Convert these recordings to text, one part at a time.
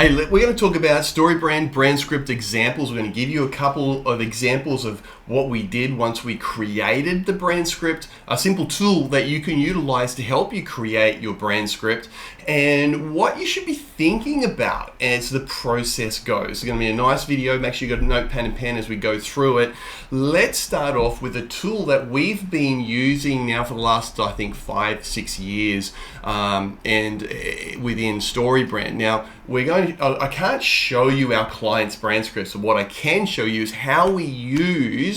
Hey, we're going to talk about StoryBrand brand script examples. We're going to give you a couple of examples of what we did once we created the brand script, a simple tool that you can utilize to help you create your brand script, and what you should be thinking about as the process goes. It's going to be a nice video. Make sure you got a notepad and pen as we go through it. Let's start off with a tool that we've been using now for the last, I think, 5-6 years, and within StoryBrand. Now, I can't show you our clients' brand scripts. So what I can show you is how we use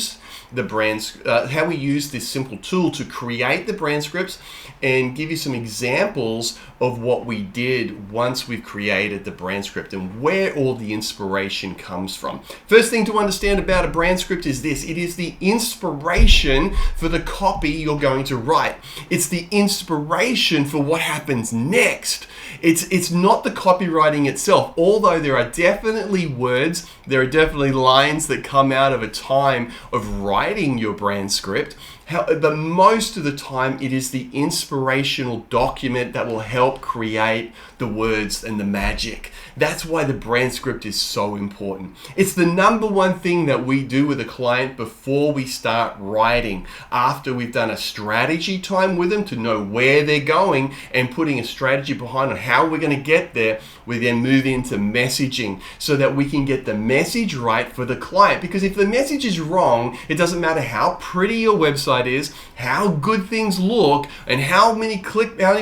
how we use this simple tool to create the brand scripts, and give you some examples of what we did once we've created the brand script and where all the inspiration comes from. First thing to understand about a brand script is this: it is the inspiration for the copy you're going to write. It's the inspiration for what happens next. It's not the copywriting itself, although there are definitely words, there are definitely lines that come out of a time of writing your brand script. But most of the time, it is the inspirational document that will help create the words and the magic. That's why the brand script is so important. It's the number one thing that we do with a client before we start writing. After we've done a strategy time with them to know where they're going and putting a strategy behind on how we're going to get there, we then move into messaging so that we can get the message right for the client. Because if the message is wrong, it doesn't matter how pretty your website is, how good things look, and how many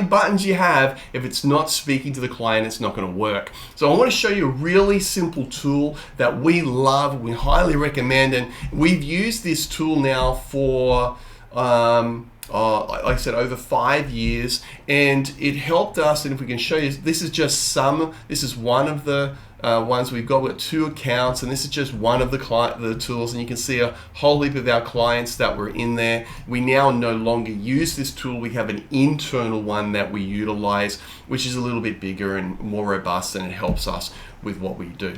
buttons you have. If it's not speaking to the client, it's not going to work. So I want to show you a really simple tool that we love, we highly recommend, and we've used this tool now for like I said, over 5 years, and it helped us. And if we can show you, this is one of the ones we've got. We've got 2 accounts, and this is just one of the tools, and you can see a whole heap of our clients that were in there. We now no longer use this tool. We have an internal one that we utilize, which is a little bit bigger and more robust, and it helps us with what we do.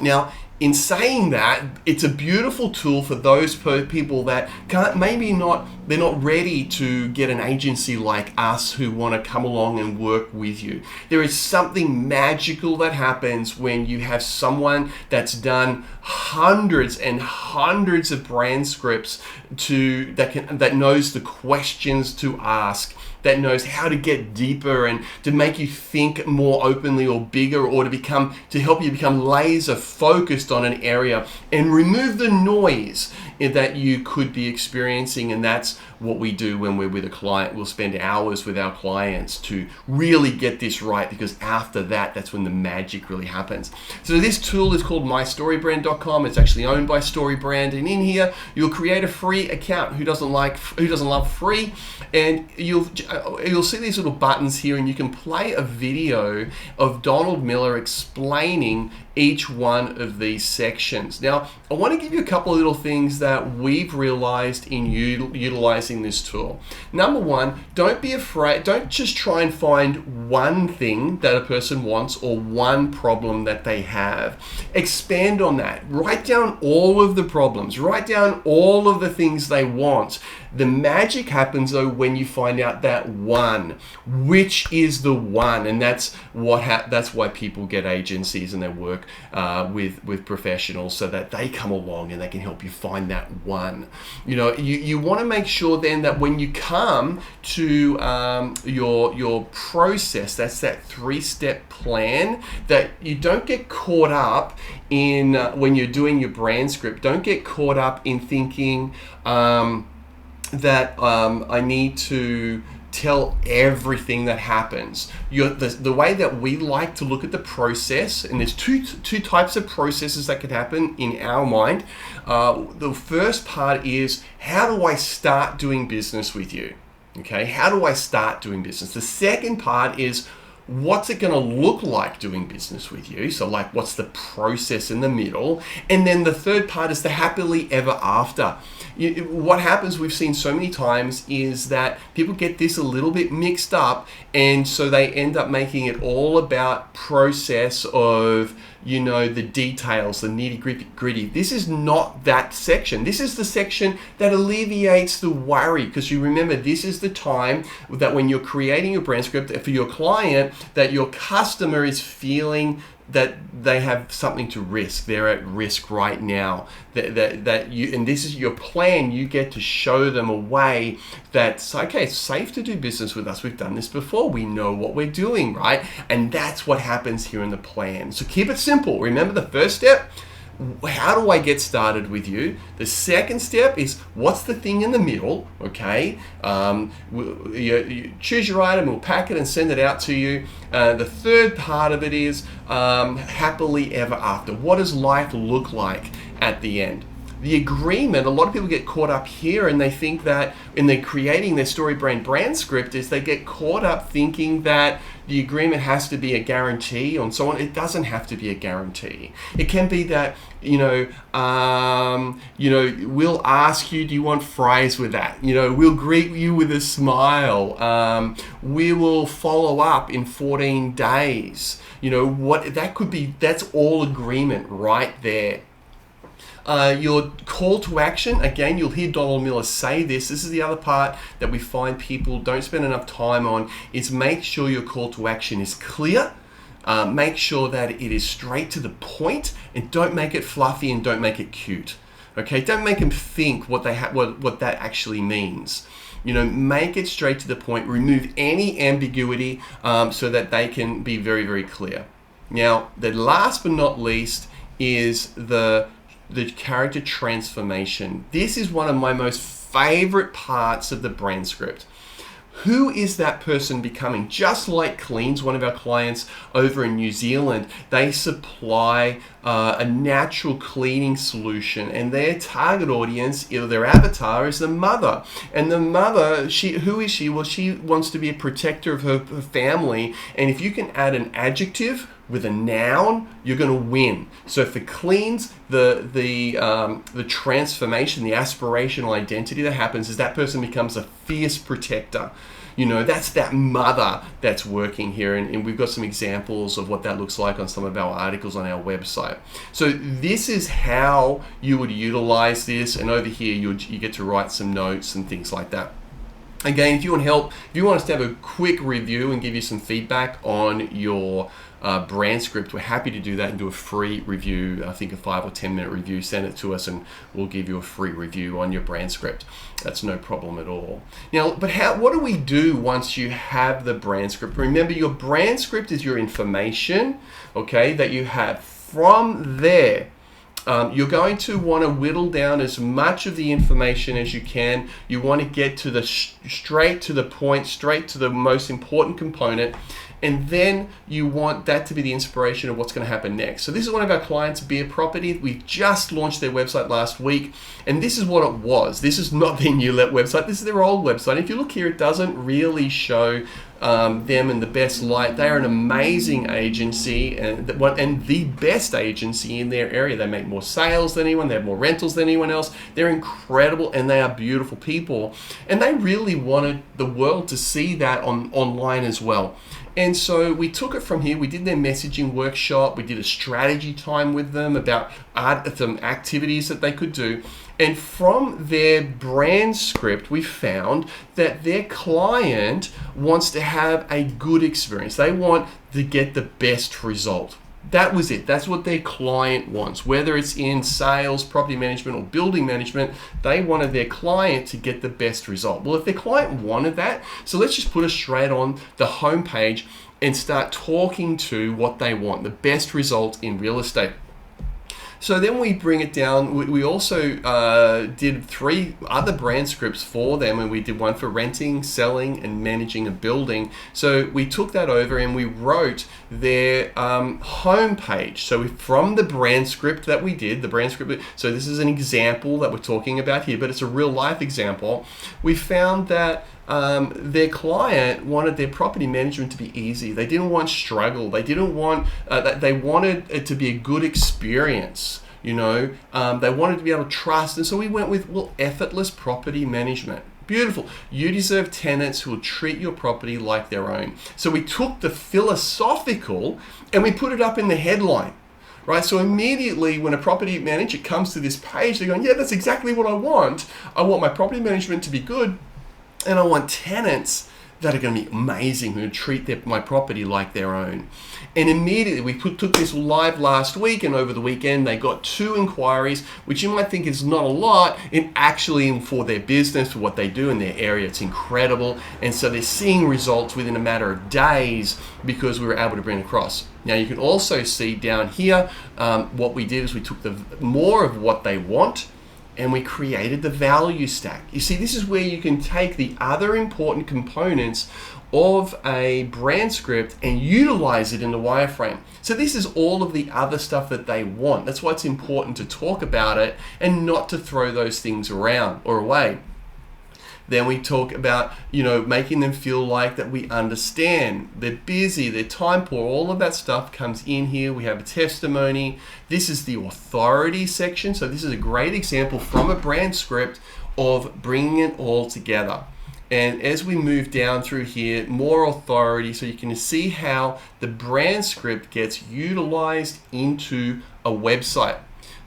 Now, in saying that, it's a beautiful tool for those people that they're not ready to get an agency like us who want to come along and work with you. There is something magical that happens when you have someone that's done hundreds and hundreds of brand scripts that knows the questions to ask, that knows how to get deeper and to make you think more openly or bigger, or to help you become laser focused on an area and remove the noise that you could be experiencing. And that's what we do when we're with a client. We'll spend hours with our clients to really get this right, because after that's when the magic really happens. So this tool is called mystorybrand.com. It's actually owned by StoryBrand, and in here you'll create a free account. Who doesn't love free? And you'll see these little buttons here, and you can play a video of Donald Miller explaining each one of these sections. Now, I want to give you a couple of little things that we've realized in utilizing this tool. Number one, don't be afraid. Don't just try and find one thing that a person wants or one problem that they have. Expand on that. Write down all of the problems. Write down all of the things they want. The magic happens though when you find out that one, which is the one, and that's why people get agencies and they work with professionals, so that they come along and they can help you find that one. You want to make sure then that when you come to your process, that's that 3-step plan, that you don't get caught up in when you're doing your brand script. Don't get caught up in thinking that I need to tell everything that happens. The way that we like to look at the process, and there's two types of processes that could happen in our mind. The first part is, how do I start doing business with you? Okay, how do I start doing business? The second part is, what's it going to look like doing business with you? So like, what's the process in the middle? And then the third part is the happily ever after. What happens, we've seen so many times, is that people get this a little bit mixed up, and so they end up making it all about process of, the details, the nitty gritty. This is not that section. This is the section that alleviates the worry, because you remember, this is the time that when you're creating your brand script for your client, that your customer is feeling that they have something to risk. They're at risk right now. That you, and this is your plan. You get to show them a way that's okay. It's safe to do business with us. We've done this before. We know what we're doing, right? And that's what happens here in the plan. So keep it simple. Remember the first step. How do I get started with you? The second step is what's the thing in the middle, okay? You choose your item, we'll pack it and send it out to you. The third part of it is happily ever after. What does life look like at the end? The agreement, a lot of people get caught up here and they think that when they're creating their StoryBrand brand script is they get caught up thinking that the agreement has to be a guarantee and so on. It doesn't have to be a guarantee. It can be that, we'll ask you, do you want fries with that? We'll greet you with a smile. We will follow up in 14 days. What that could be, that's all agreement right there. Your call to action, again, you'll hear Donald Miller say this. This is the other part that we find people don't spend enough time on, is make sure your call to action is clear. Make sure that it is straight to the point, and don't make it fluffy and don't make it cute. Okay, don't make them think what that actually means. Make it straight to the point. Remove any ambiguity so that they can be very, very clear. Now, the last but not least is the character transformation. This is one of my most favorite parts of the brand script. Who is that person becoming? Just like Cleans, one of our clients over in New Zealand, they supply a natural cleaning solution, and their target audience, their avatar, is the mother. And the mother, who is she? Well, she wants to be a protector of her family, and if you can add an adjective with a noun, you're going to win. So for Cleans, the transformation, the aspirational identity that happens is that person becomes a fierce protector. That's that mother that's working here, and we've got some examples of what that looks like on some of our articles on our website. So this is how you would utilize this, and over here you get to write some notes and things like that. Again, if you want help, if you want us to have a quick review and give you some feedback on your brand script, we're happy to do that and do a free review. I think a 5 or 10 minute review. Send it to us and we'll give you a free review on your brand script. That's no problem at all. Now, but what do we do once you have the brand script? Remember, your brand script is your information, okay, that you have. From there, you're going to want to whittle down as much of the information as you can. You want to get to the straight to the point, straight to the most important component. And then you want that to be the inspiration of what's going to happen next. So this is one of our clients, Beer Property. We've just launched their website last week, and this is what it was. This is not their new website. This is their old website. If you look here, it doesn't really show them in the best light. They are an amazing agency and the best agency in their area. They make more sales than anyone. They have more rentals than anyone else. They're incredible, and they are beautiful people. And they really wanted the world to see that online as well. And so we took it from here. We did their messaging workshop. We did a strategy time with them about some activities that they could do. And from their brand script, we found that their client wants to have a good experience. They want to get the best result. That was it. That's what their client wants. Whether it's in sales, property management, or building management, they wanted their client to get the best result. Well, if their client wanted that, so let's just put us straight on the homepage and start talking to what they want, the best result in real estate. So then we bring it down. We also did 3 other brand scripts for them, and we did one for renting, selling, and managing a building. So we took that over and we wrote their homepage. So from the brand script that we did, so this is an example that we're talking about here, but it's a real life example. We found that their client wanted their property management to be easy. They didn't want struggle. They didn't want, they wanted it to be a good experience. They wanted to be able to trust. And so we went with, effortless property management. Beautiful. You deserve tenants who will treat your property like their own. So we took the philosophical and we put it up in the headline. Right, so immediately when a property manager comes to this page, they're going, yeah, that's exactly what I want. I want my property management to be good. And I want tenants that are going to be amazing, who treat my property like their own. And immediately we took this live last week, and over the weekend they got 2 inquiries, which you might think is not a lot, and actually for their business, for what they do in their area, it's incredible. And so they're seeing results within a matter of days because we were able to bring it across. Now you can also see down here, what we did is we took more of what they want, and we created the value stack. You see, this is where you can take the other important components of a brand script and utilize it in the wireframe. So this is all of the other stuff that they want. That's why it's important to talk about it and not to throw those things around or away. Then we talk about, making them feel like that we understand. They're busy, they're time poor, all of that stuff comes in here. We have a testimony. This is the authority section. So this is a great example from a brand script of bringing it all together. And as we move down through here, more authority, so you can see how the brand script gets utilized into a website.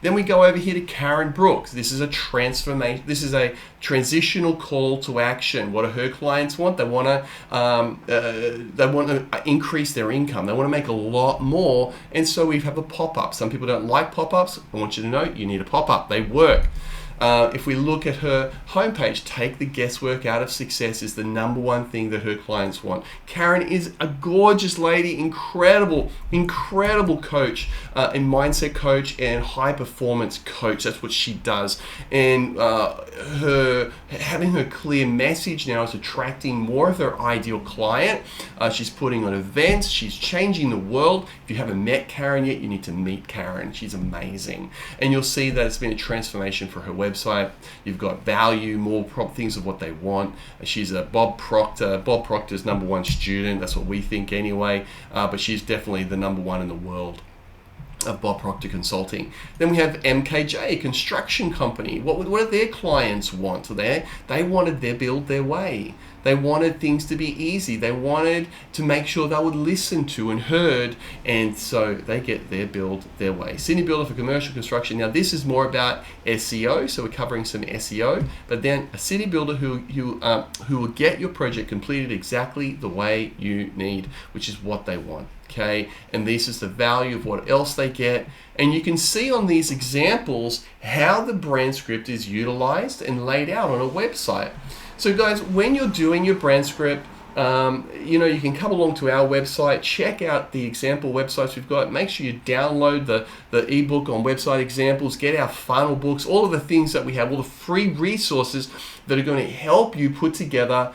Then we go over here to Karen Brooks. This is a transformation. This is a transitional call to action. What do her clients want? They want to increase their income. They want to make a lot more. And so we have a pop-up. Some people don't like pop-ups. I want you to know you need a pop-up. They work. If we look at her homepage, take the guesswork out of success is the number one thing that her clients want. Karen is a gorgeous lady, incredible coach, and mindset coach and high performance coach. That's what she does. And having her clear message now is attracting more of her ideal client. She's putting on events. She's changing the world. If you haven't met Karen yet, you need to meet Karen. She's amazing. And you'll see that it's been a transformation for her website. You've got value, more things of what they want. She's a Bob Proctor. Bob Proctor's #1 student. That's what we think anyway. But she's definitely the #1 in the world of Bob Proctor Consulting. Then we have MKJ, construction company. What did their clients want? So they wanted their build their way. They wanted things to be easy. They wanted to make sure they would listen to and heard, and so they get their build their way. City Builder for commercial construction. Now this is more about SEO, so we're covering some SEO, but then a city builder who will get your project completed exactly the way you need, which is what they want. Okay, and this is the value of what else they get. And you can see on these examples how the brand script is utilized and laid out on a website. So guys, when you're doing your brand script, you can come along to our website, check out the example websites we've got. Make sure you download the ebook on website examples, get our funnel books, all of the things that we have, all the free resources that are going to help you put together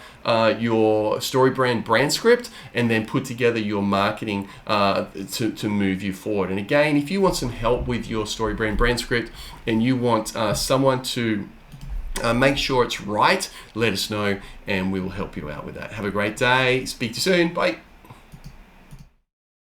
your brand script, and then put together your marketing to move you forward. And again, if you want some help with your brand script and you want someone to make sure it's right, let us know and we will help you out with that. Have a great day. Speak to you soon. Bye.